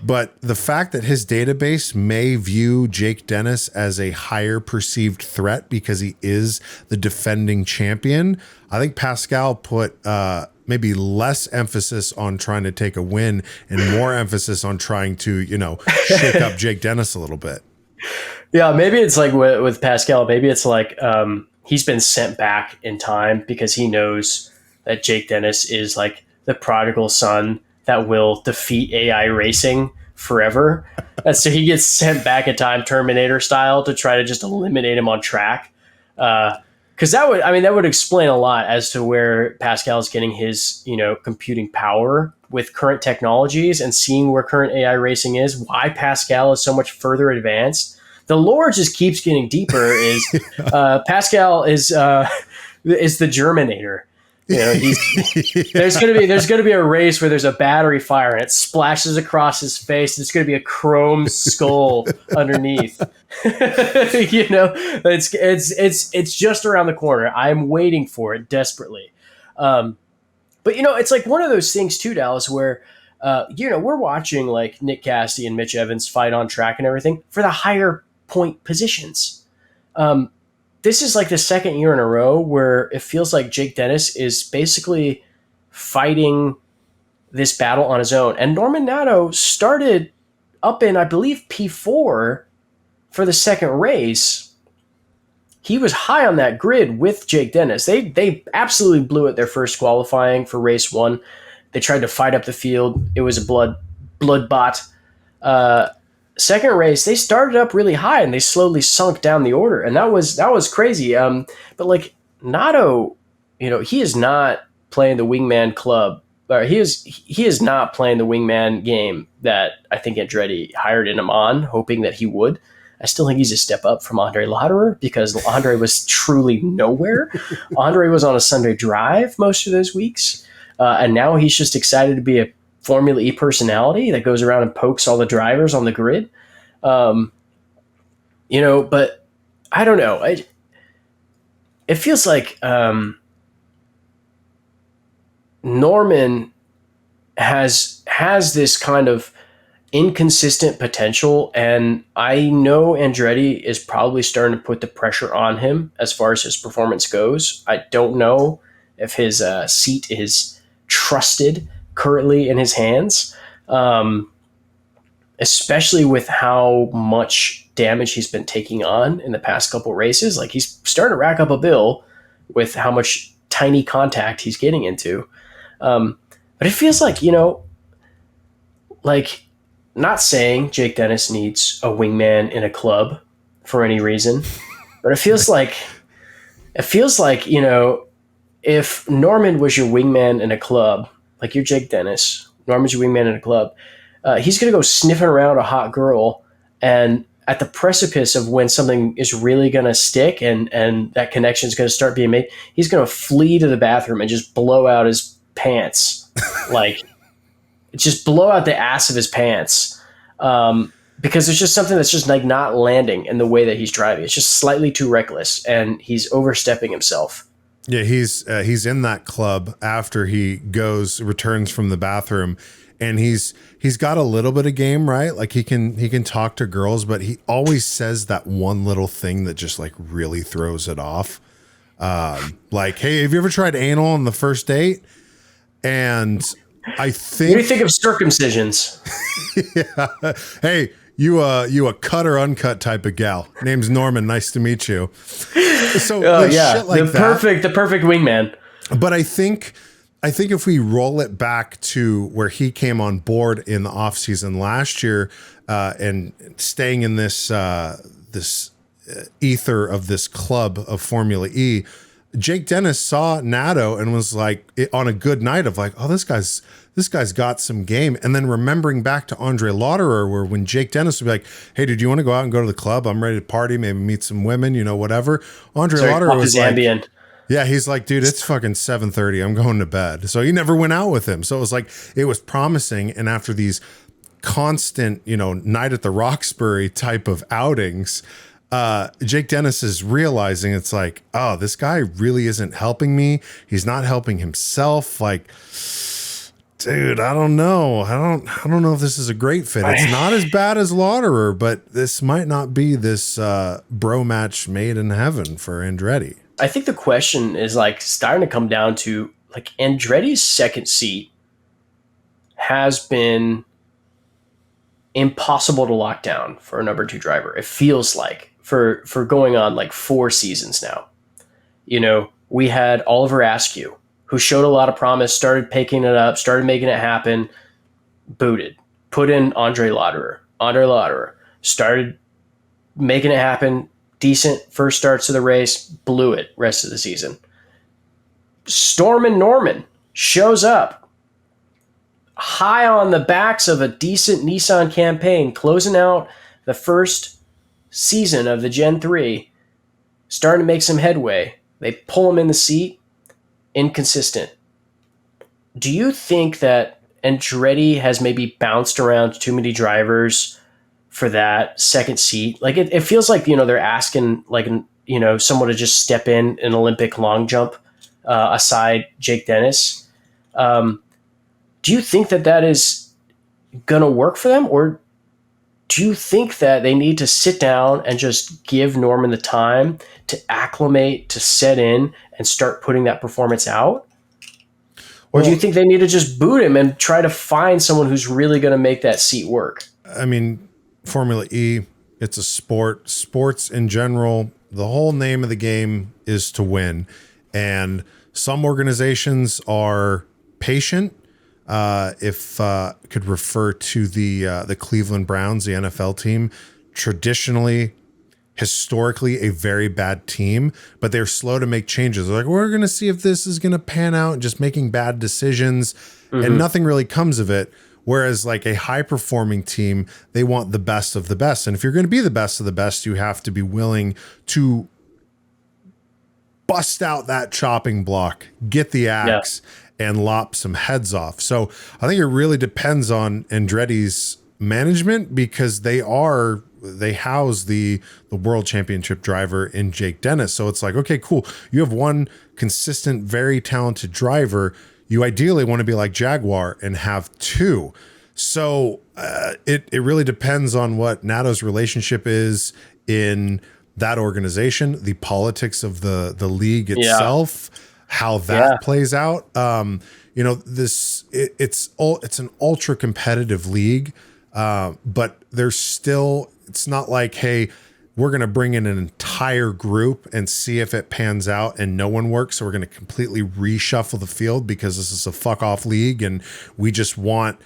But the fact that his database may view Jake Dennis as a higher perceived threat because he is the defending champion, I think Pascal put maybe less emphasis on trying to take a win and more emphasis on trying to, shake up Jake Dennis a little bit. Yeah, maybe it's like with Pascal, maybe it's like he's been sent back in time because he knows that Jake Dennis is like the prodigal son that will defeat AI racing forever. And so he gets sent back in time, Terminator style, to try to just eliminate him on track. Because that would explain a lot as to where Pascal is getting his, computing power with current technologies and seeing where current AI racing is, why Pascal is so much further advanced. The lore just keeps getting deeper. Pascal is the Germinator. There's gonna be a race where there's a battery fire and it splashes across his face. It's gonna be a chrome skull underneath. It's just around the corner. I'm waiting for it desperately. But it's like one of those things too, Dallas, where we're watching like Nick Cassidy and Mitch Evans fight on track and everything for the higher point positions. This is like the second year in a row where it feels like Jake Dennis is basically fighting this battle on his own. And Norman Nato started up in, I believe, P4 for the second race. He was high on that grid with Jake Dennis. They absolutely blew it their first qualifying for race one. They tried to fight up the field. It was a bloodbath. Second race, they started up really high and they slowly sunk down the order, and that was crazy. But like Nato, he is not playing the wingman club. Or he is not playing the wingman game that I think Andretti hired him on, hoping that he would. I still think he's a step up from Andre Lauderer because Andre was truly nowhere. Andre was on a Sunday drive most of those weeks, and now he's just excited to be a Formula E personality that goes around and pokes all the drivers on the grid. But I don't know. It feels like Norman has this kind of inconsistent potential, and I know Andretti is probably starting to put the pressure on him as far as his performance goes. I don't know if his seat is trusted currently in his hands, especially with how much damage he's been taking on in the past couple races. Like, he's starting to rack up a bill with how much tiny contact he's getting into. But it feels like, not saying Jake Dennis needs a wingman in a club for any reason, but it feels like, if Norman was your wingman in a club, like you're Jake Dennis, Norman's your wingman in a club, he's going to go sniffing around a hot girl, and at the precipice of when something is really going to stick and that connection is going to start being made, he's going to flee to the bathroom and just blow out his pants. Like, just blow out the ass of his pants. Because there's just something that's just like not landing in the way that he's driving. It's just slightly too reckless, and he's overstepping himself. Yeah, he's in that club after he returns from the bathroom, and he's got a little bit of game, right? Like he can talk to girls, but he always says that one little thing that just like really throws it off. Like, hey, have you ever tried anal on the first date? And I think, what do you think of circumcisions? Yeah. Hey, you a cut or uncut type of gal. Name's Norman. Nice to meet you. So shit like the perfect wingman. But I think if we roll it back to where he came on board in the off season last year, and staying in this ether of this club of Formula E, Jake Dennis saw Nato and was like, on a good night of like, oh, this guy's got some game. And then remembering back to Andre Lauderer, where when Jake Dennis would be like, hey, did you want to go out and go to the club? I'm ready to party, maybe meet some women, whatever. Andre Lauderer was like, ambient. Yeah, he's like, dude, it's fucking 7:30. I'm going to bed. So he never went out with him. So it was like, it was promising. And after these constant, night at the Roxbury type of outings, Jake Dennis is realizing it's like, oh, this guy really isn't helping me. He's not helping himself. Like, Dude, I don't know. I don't know if this is a great fit. It's not as bad as Lauderer, but this might not be this bro match made in heaven for Andretti. I think the question is like starting to come down to like Andretti's second seat has been impossible to lock down for a number 2 driver. It feels like for going on like 4 seasons now. You know, we had Oliver Askew, who showed a lot of promise, started picking it up, started making it happen, booted. Put in Andre Lauderer. Andre Lauderer started making it happen, decent first starts of the race, blew it rest of the season. Stormin Norman shows up high on the backs of a decent Nissan campaign, closing out the first season of the Gen 3, starting to make some headway. They pull him in the seat, inconsistent. Do you think that Andretti has maybe bounced around too many drivers for that second seat? Like it feels like, they're asking like, someone to just step in an Olympic long jump aside Jake Dennis. Do you think that is going to work for them? Or do you think that they need to sit down and just give Norman the time to acclimate, to set in and start putting that performance out? Or do you think they need to just boot him and try to find someone who's really going to make that seat work? I mean, Formula E, it's a sport. Sports in general, the whole name of the game is to win. And some organizations are patient. If could refer to the Cleveland Browns, the NFL team, traditionally, historically a very bad team, but they're slow to make changes. They're like, we're going to see if this is going to pan out, just making bad decisions, and nothing really comes of it. Whereas like a high performing team, they want the best of the best. And if you're going to be the best of the best, you have to be willing to bust out that chopping block, get the axe, and lop some heads off. So I think it really depends on Andretti's management, because they house the world championship driver in Jake Dennis. So it's like, okay, cool. You have one consistent, very talented driver. You ideally want to be like Jaguar and have 2. So it really depends on what NATO's relationship is in that organization, the politics of the league itself, how that plays out. It's an ultra competitive league, but there's still, it's not like, hey, we're going to bring in an entire group and see if it pans out and no one works. So we're going to completely reshuffle the field because this is a fuck off league and we just want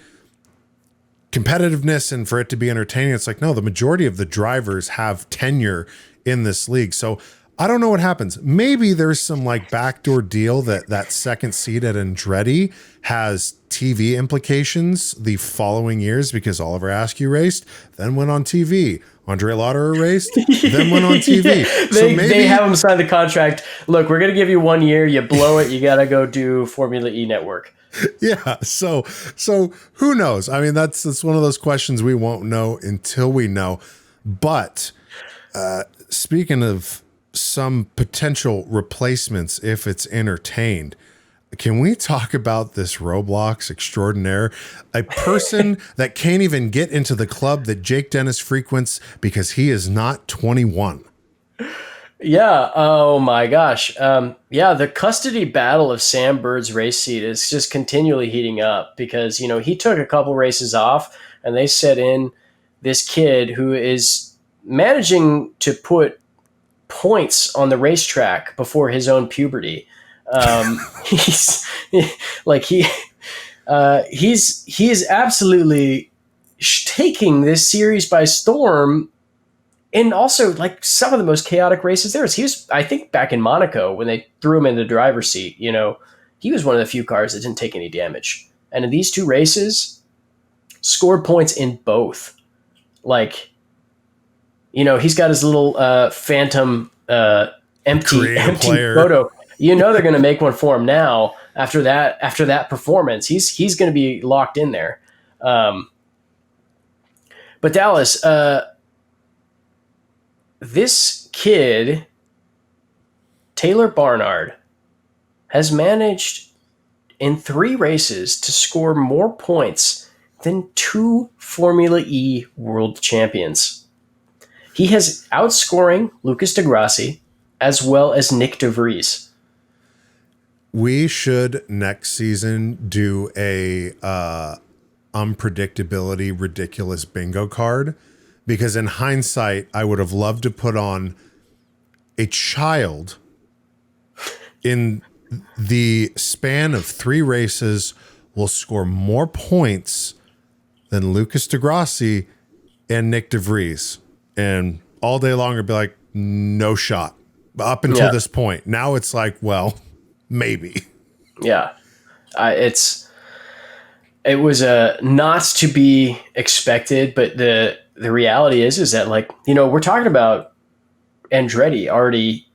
competitiveness and for it to be entertaining. It's like, no, the majority of the drivers have tenure in this league. So I don't know what happens. Maybe there's some like backdoor deal that second seat at Andretti has TV implications the following years, because Oliver Askew raced, then went on TV. Andre Lauderer raced, then went on TV. They have him sign the contract. Look, we're going to give you 1 year. You blow it, you got to go do Formula E Network. Yeah. So who knows? I mean, that's one of those questions we won't know until we know. But speaking of some potential replacements, if it's entertained, can we talk about this Roblox extraordinaire? A person that can't even get into the club that Jake Dennis frequents because he is not 21. Yeah. Oh my gosh. The custody battle of Sam Bird's race seat is just continually heating up because, he took a couple races off and they set in this kid who is managing to put points on the racetrack before his own puberty. He's absolutely taking this series by storm, and also like some of the most chaotic races there is. He was, I think, back in Monaco when they threw him in the driver's seat. He was one of the few cars that didn't take any damage, and in these 2 races, scored points in both. Like, he's got his little phantom empty photo. They're going to make one for him now after that performance. He's going to be locked in there. But Dallas, this kid, Taylor Barnard, has managed in 3 races to score more points than 2 Formula E world champions. He has outscoring Lucas de Grassi as well as Nick de Vries. We should next season do a unpredictability ridiculous bingo card, because in hindsight, I would have loved to put on a child in the span of 3 races will score more points than Lucas de Grassi and Nick de Vries. And all day long, it'd be like, no shot. Up until this point. Now it's like, well, maybe. Yeah. It was not to be expected, but the reality is that, like, you know, we're talking about Andretti already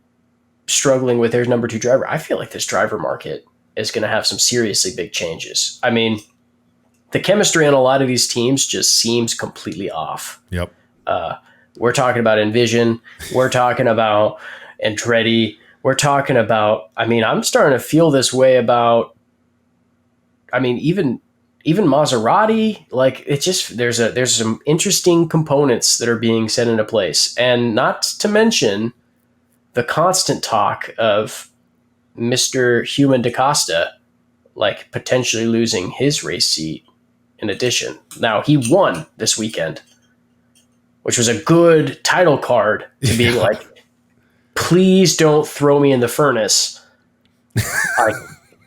struggling with their number 2 driver. I feel like this driver market is going to have some seriously big changes. I mean, the chemistry on a lot of these teams just seems completely off. Yep. We're talking about Envision. We're talking about Andretti. We're talking about, I mean, I'm starting to feel this way about, I mean, even Maserati. Like, it's just, there's some interesting components that are being set into place. And not to mention the constant talk of Mr. Human DaCosta, like, potentially losing his race seat in addition. Now, he won this weekend, which was a good title card to being like, please don't throw me in the furnace. Like,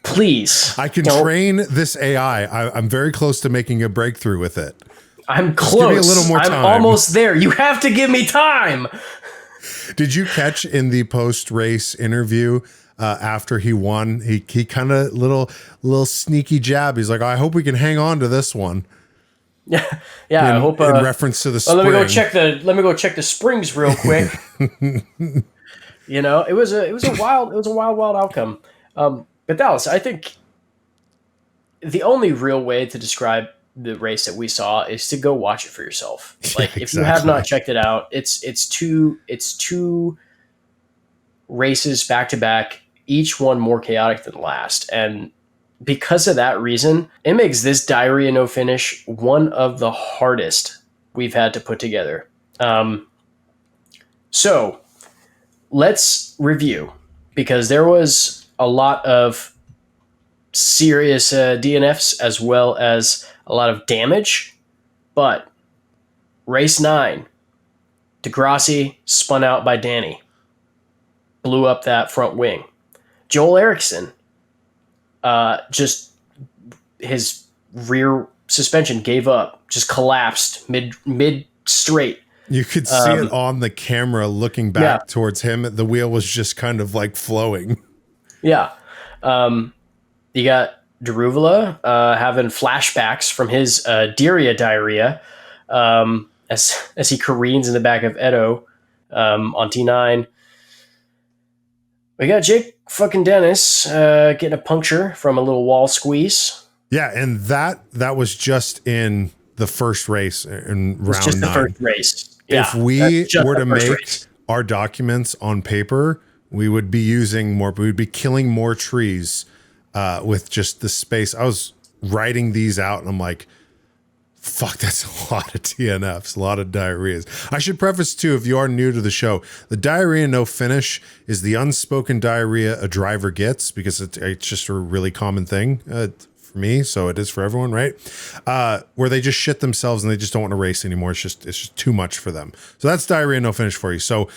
please. I can train this AI. I'm very close to making a breakthrough with it. I'm close. Just give me a little more time. I'm almost there. You have to give me time. Did you catch in the post-race interview after he won? He kind of little sneaky jab. He's like, I hope we can hang on to this one. Yeah. I hope in reference to the spring. Let me go check the springs real quick. You know, it was a wild outcome. But Dallas, I think the only real way to describe the race that we saw is to go watch it for yourself. Like, if you have not checked it out, it's two races back to back, each one more chaotic than the last. And because of that reason, it makes this diarrhea no finish one of the hardest we've had to put together. So let's review, because there was a lot of serious DNFs as well as a lot of damage. But race 9, de Grassi spun out by Danny, blew up that front wing. Joel Eriksson, just his rear suspension gave up, just collapsed mid straight. You could see it on the camera looking back towards him. The wheel was just kind of like flowing. Yeah. You got Daruvula having flashbacks from his diarrhea as he careens in the back of Edo on T9. We got Jake fucking Dennis getting a puncture from a little wall squeeze. Yeah, and that was just in the first race in round 9. Just the first race. Yeah, if we were to make our documents on paper, we would be using more. We would be killing more trees with just the space. I was writing these out, and I'm like, fuck, that's a lot of DNFs, a lot of diarrheas. I should preface too, if you are new to the show, the diarrhea no finish is the unspoken diarrhea a driver gets, because it's just a really common thing for me, so it is for everyone, right? Where they just shit themselves and they just don't want to race anymore. It's just too much for them. So that's diarrhea no finish for you. So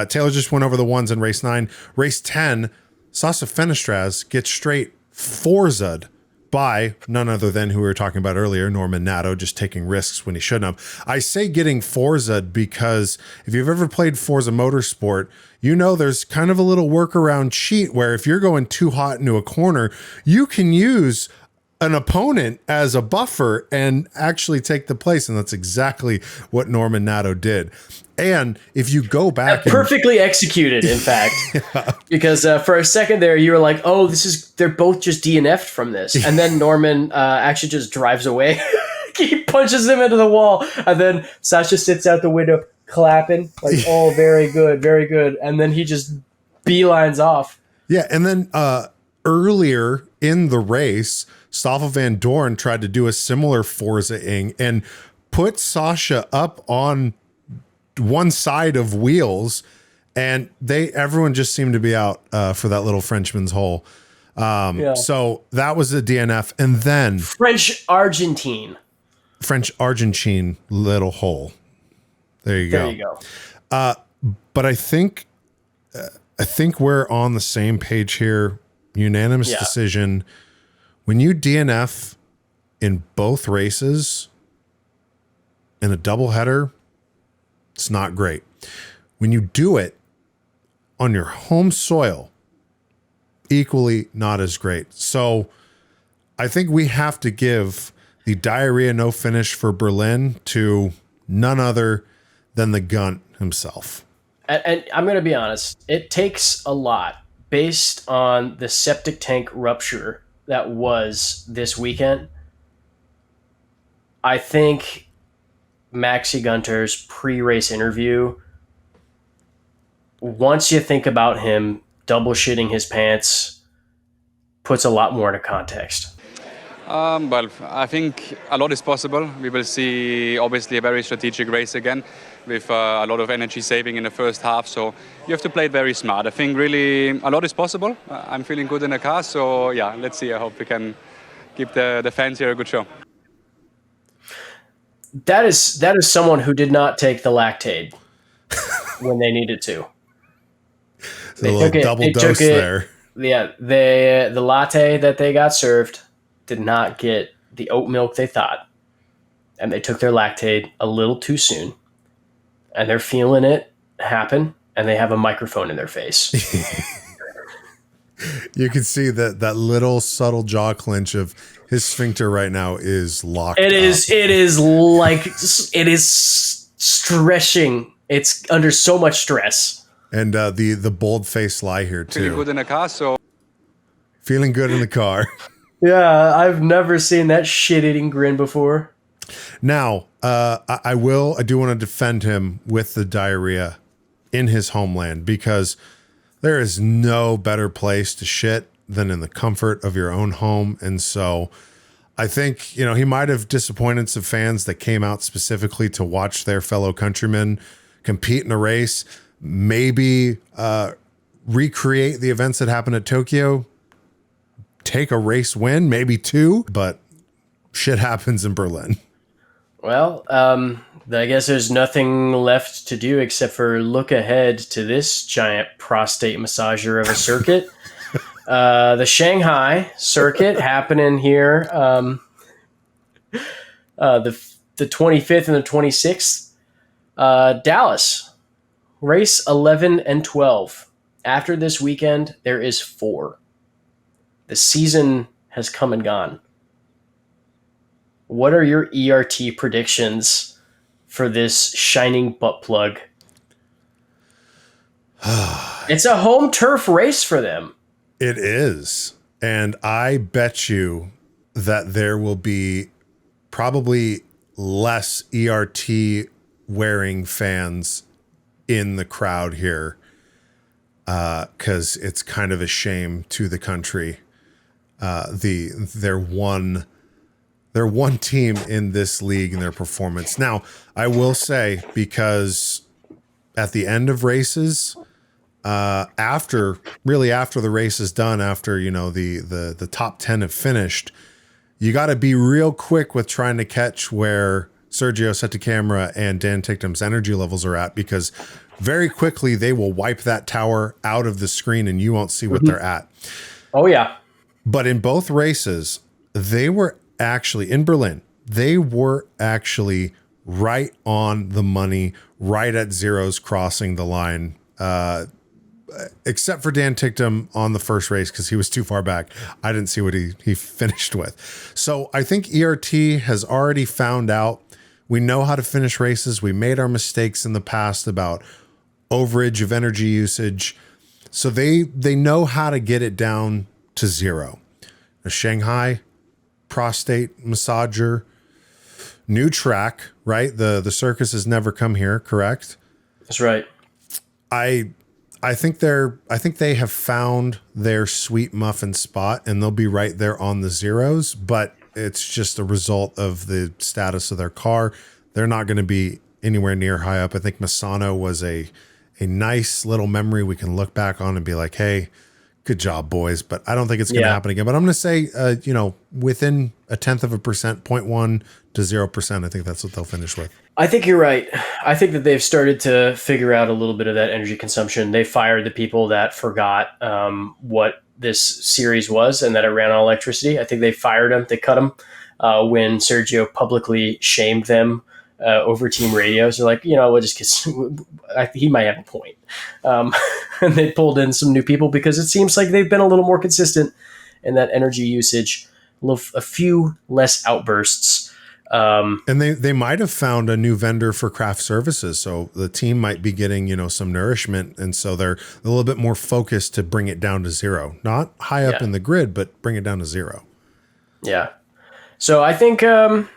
Taylor just went over the ones in race 9. Race 10, Sasa Fenestraz gets straight Forza'd by none other than who we were talking about earlier, Norman Nato, just taking risks when he shouldn't have. I say getting Forza'd because if you've ever played Forza Motorsport, you know there's kind of a little workaround cheat where if you're going too hot into a corner, you can use an opponent as a buffer and actually take the place. And that's exactly what Norman Nato did. And if you go back, perfectly executed, in fact, because for a second there, you were like, oh, they're both just DNF'd from this. And then Norman actually just drives away. He punches him into the wall. And then Sasha sits out the window clapping like, oh, very good, very good. And then he just beelines off. Yeah. And then earlier in the race, Stoffel Van Dorn tried to do a similar Forza-ing and put Sasha up on one side of wheels, and everyone just seemed to be out for that little Frenchman's hole. So that was the DNF, and then French Argentine little hole. There you go. But I think we're on the same page here. Unanimous decision. When you DNF in both races in a doubleheader, it's not great. When you do it on your home soil, equally not as great. So I think we have to give the diarrhea no finish for Berlin to none other than the Gunt himself. And I'm going to be honest, it takes a lot based on the septic tank rupture that was this weekend. I think Maxi Gunter's pre-race interview, once you think about him double shitting his pants, puts a lot more into context. Well, I think a lot is possible. We will see, obviously, a very strategic race again with a lot of energy saving in the first half. So you have to play it very smart. I think really a lot is possible. I'm feeling good in the car. So, yeah, let's see. I hope we can give the fans here a good show. That is someone who did not take the lactate when they needed to. It's a little double dose there. Yeah, the latte that they got served did not get the oat milk they thought. And they took their lactate a little too soon. And they're feeling it happen, and they have a microphone in their face. You can see that little subtle jaw clench of his sphincter right now is locked. It is stretching. It's under so much stress. And the bold face lie here too. Feeling good in the car, so feeling good in the car. Yeah, I've never seen that shit-eating grin before. Now, I do want to defend him with the diarrhea in his homeland, because there is no better place to shit than in the comfort of your own home. And so I think, he might have disappointed some fans that came out specifically to watch their fellow countrymen compete in a race, maybe recreate the events that happened at Tokyo, take a race win, maybe two, but shit happens in Berlin. Well, I guess there's nothing left to do except for look ahead to this giant prostate massager of a circuit. The Shanghai circuit happening here, the 25th and the 26th. Dallas, race 11 and 12. After this weekend, there is 4. The season has come and gone. What are your ERT predictions for this shining butt plug? It's a home turf race for them. It is. And I bet you that there will be probably less ERT wearing fans in the crowd here, because it's kind of a shame to the country. They're one team in this league in their performance. Now, I will say, because at the end of races, after the race is done, after the top 10 have finished, you got to be real quick with trying to catch where Sergio Settecamera and Dan Ticktum's energy levels are at, because very quickly they will wipe that tower out of the screen and you won't see what they're at. Oh yeah. But in both races, they were actually in Berlin. They were actually right on the money, right at zeros crossing the line, except for Dan Ticktum on the first race, because he was too far back. I didn't see what he finished with. So I think ERT has already found out. We know how to finish races. We made our mistakes in the past about overage of energy usage. So they know how to get it down to zero. A Shanghai prostate massager, new track, right? The circus has never come here, correct? That's right. I I think they have found their sweet muffin spot, and they'll be right there on the zeros, but it's just a result of the status of their car. They're not going to be anywhere near high up. I think Misano was a nice little memory we can look back on and be like, hey, good job, boys. But I don't think it's going to happen again. But I'm going to say, within 0.1%, 0.1 to 0%, I think that's what they'll finish with. I think you're right. I think that they've started to figure out a little bit of that energy consumption. They fired the people that forgot what this series was and that it ran on electricity. I think they fired them. They cut them when Sergio publicly shamed them over team radios. They're like, we'll just get, he might have a point. And they pulled in some new people because it seems like they've been a little more consistent in that energy usage, a few less outbursts. And they might have found a new vendor for craft services. So the team might be getting, some nourishment. And so they're a little bit more focused to bring it down to zero, not high up in the grid, but bring it down to zero. Yeah. So I think, you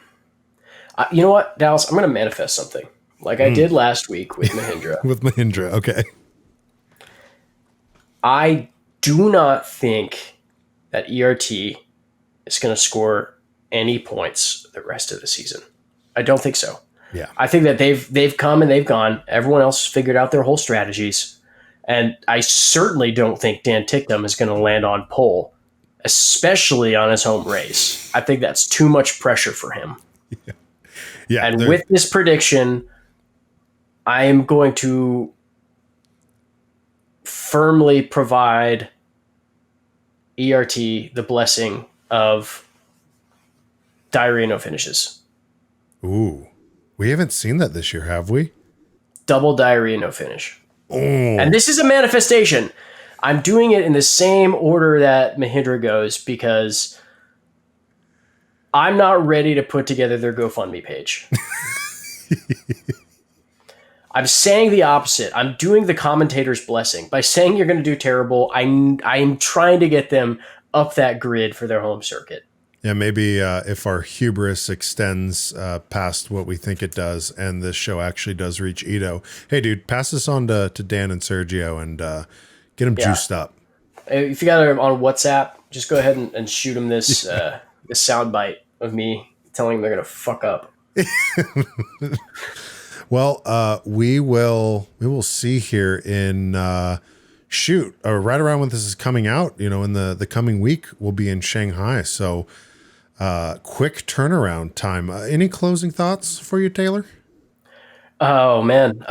know what, Dallas, I'm going to manifest something like I did last week with Mahindra. With Mahindra. Okay. I do not think that ERT is going to score any points the rest of the season. I don't think so. Yeah. I think that they've come and they've gone. Everyone else figured out their whole strategies. And I certainly don't think Dan Ticknam is going to land on pole, especially on his home race. I think that's too much pressure for him. Yeah. And with this prediction, I am going to firmly provide ERT the blessing of diarrhea no finishes. Ooh, we haven't seen that this year, have we? Double diarrhea no finish. Oh. And this is a manifestation. I'm doing it in the same order that Mahindra goes because I'm not ready to put together their GoFundMe page. I'm saying the opposite. I'm doing the commentator's blessing. By saying you're going to do terrible, I'm trying to get them up that grid for their home circuit. Yeah, maybe if our hubris extends past what we think it does and this show actually does reach Ito, hey, dude, pass this on to Dan and Sergio and get them juiced up. If you got it on WhatsApp, just go ahead and shoot them this this soundbite of me telling them they're going to fuck up. Well, we will see here in right around when this is coming out, in the coming week, we'll be in Shanghai. So quick turnaround time. Any closing thoughts for you, Taylor? Oh man.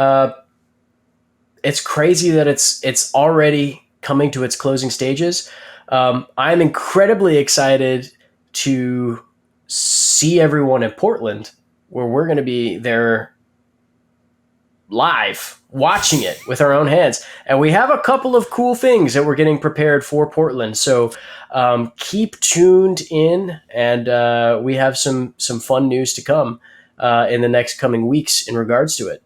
It's crazy that it's already coming to its closing stages. I'm incredibly excited to see everyone in Portland, where we're going to be there live watching it with our own hands. And we have a couple of cool things that we're getting prepared for Portland. So keep tuned in, and we have some fun news to come in the next coming weeks in regards to it.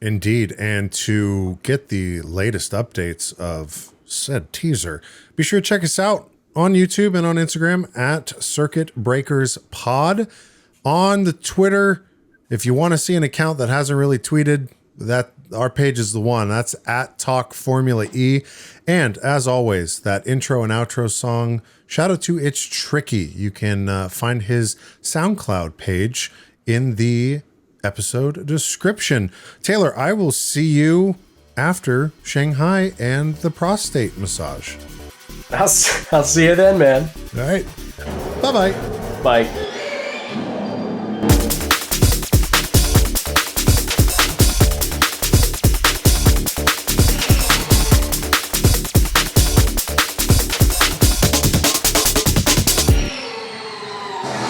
Indeed. And to get the latest updates of said teaser, be sure to check us out on YouTube and on Instagram at Circuit Breakers Pod. On the Twitter, if you want to see an account that hasn't really tweeted, that our page is the one. That's at Talk Formula E. And as always, that intro and outro song, shout out to It's Tricky. You can find his SoundCloud page in the episode description. Taylor, I will see you after Shanghai and the prostate massage. I'll see you then, man. All right. Bye-bye. Bye.